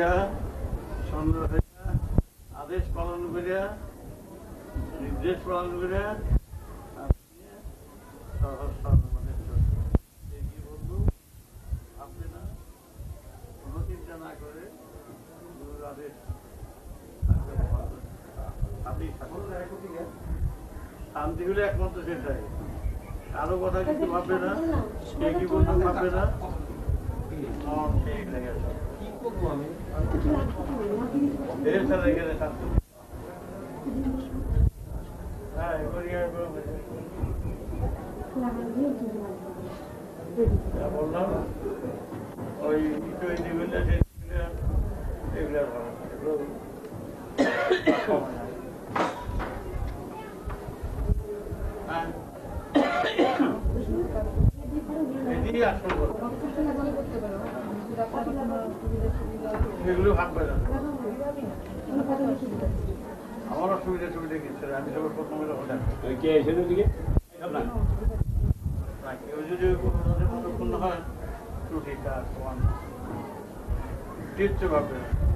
করিয়া সুন্দর হইয়া আদেশ পালন করিয়া নির্দেশ পালন করিয়া বন্ধু আপনি না কোনো চিন্তা না করে গুরুর আদেশ আপনি শান্তি হলে একমাত্র সেটাই কারো কথা কিছু ভাববে না সে কি বলতে ভাববে না কি করবো আমি এখানে শান্তি হ্যাঁ বললাম ওই এগুলো ভালো এগুলো ভাববে না আমার অসুবিধা সুবিধা কিছু আমি সবার প্রথমে কেউ যদি মতপূর্ণ হয় ত্রুটিটা সমান ভাববে না